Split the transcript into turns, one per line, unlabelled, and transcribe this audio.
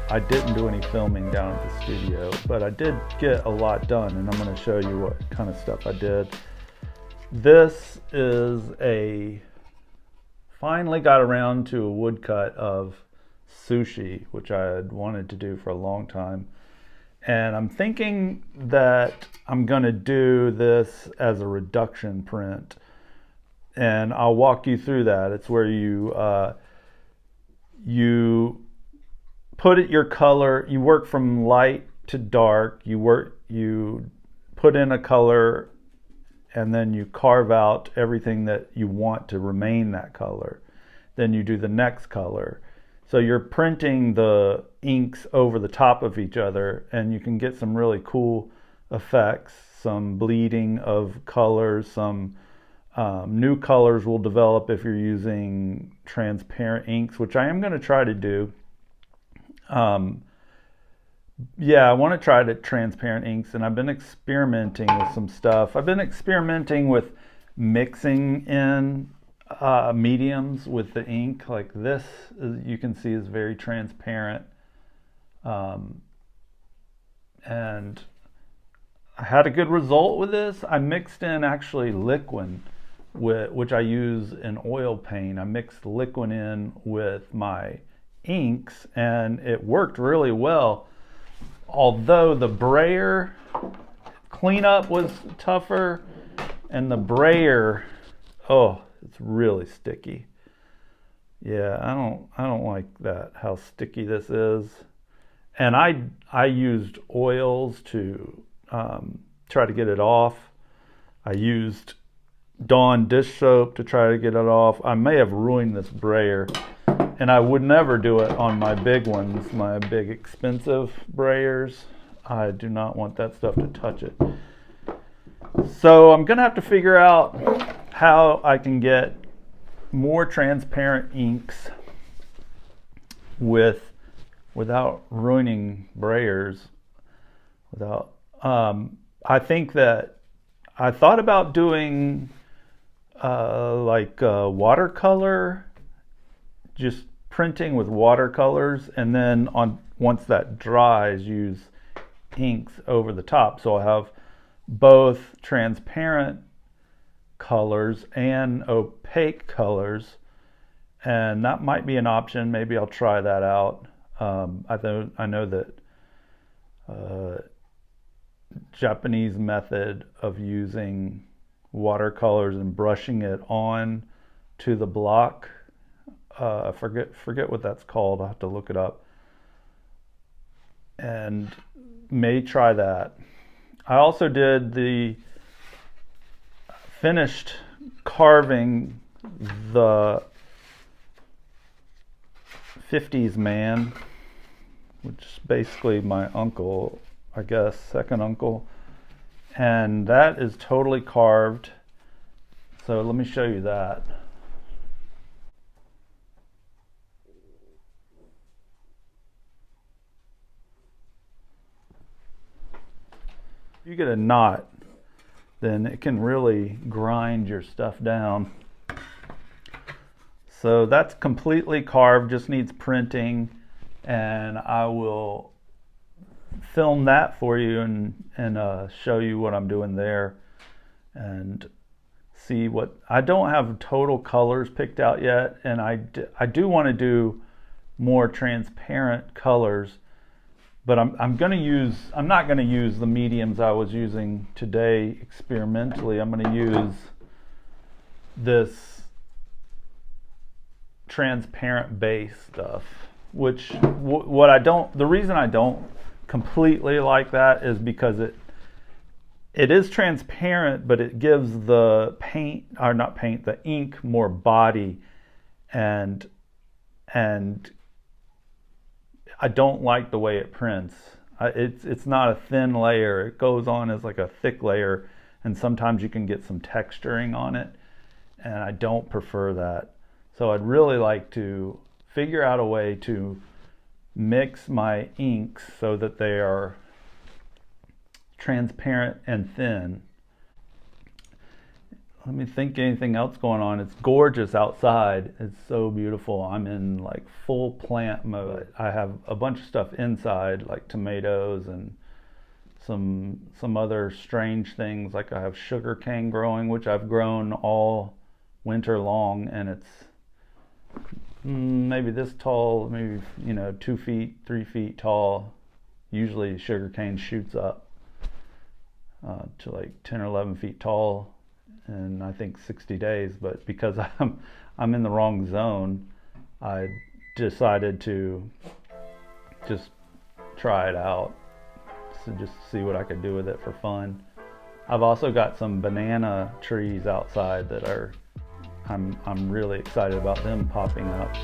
I didn't do any filming down at the studio, but I did get a lot done, and I'm going to show you what kind of stuff I did. This is finally got around to a woodcut of sushi, which I had wanted to do for a long time. And I'm thinking that I'm going to do this as a reduction print. And I'll walk you through that. It's where you put it your color, you work from light to dark, you put in a color, and then you carve out everything that you want to remain that color. Then you do the next color. So you're printing the inks over the top of each other, and you can get some really cool effects, some bleeding of colors, some new colors will develop if you're using transparent inks, which I am going to try to do. Yeah, I want to try the transparent inks, and I've been experimenting with some stuff. I've been experimenting with mixing in mediums with the ink. Like this, you can see is very transparent. And I had a good result with this. I mixed in actually liquid, which I use in oil paint. I mixed liquid in with my inks, and it worked really well. Although the brayer cleanup was tougher, and the brayer, oh, it's really sticky. Yeah, I don't like that, how sticky this is. And I used oils to try to get it off. I used Dawn dish soap to try to get it off. I may have ruined this brayer, and I would never do it on my big ones, my big expensive brayers. I do not want that stuff to touch it. So I'm gonna have to figure out how I can get more transparent inks without ruining brayers. I think that I thought about doing watercolor, just printing with watercolors, and then once that dries, use inks over the top. So I'll have both transparent colors and opaque colors, and that might be an option. Maybe I'll try that out. I know that Japanese method of using watercolors and brushing it on to the block. I forget what that's called. I'll have to look it up. And may try that. I also did the finished carving the 50s man, which is basically my uncle, I guess, second uncle. And that is totally carved. So let me show you that. If you get a knot, then it can really grind your stuff down. So that's completely carved, just needs printing, and I will film that for you and show you what I'm doing there, and see what I don't have total colors picked out yet, and I do want to do more transparent colors, but I'm not going to use the mediums I was using today experimentally. I'm going to use this transparent base stuff, which the reason I don't completely like that is because it is transparent, but it gives the the ink more body, and I don't like the way it prints. It's not a thin layer. It goes on as like a thick layer, and sometimes you can get some texturing on it, and I don't prefer that. So I'd really like to figure out a way to mix my inks so that they are transparent and thin. let me think anything else going on. It's gorgeous outside. It's so beautiful. I'm in like full plant mode. I have a bunch of stuff inside, like tomatoes and some other strange things. Like I have sugar cane growing, which I've grown all winter long, and it's maybe this tall, maybe 2 feet, 3 feet tall. Usually sugar cane shoots up to like 10 or 11 feet tall in I think 60 days, but because I'm in the wrong zone, I decided to just try it out, so just see what I could do with it for fun. I've also got some banana trees outside that I'm really excited about them popping up.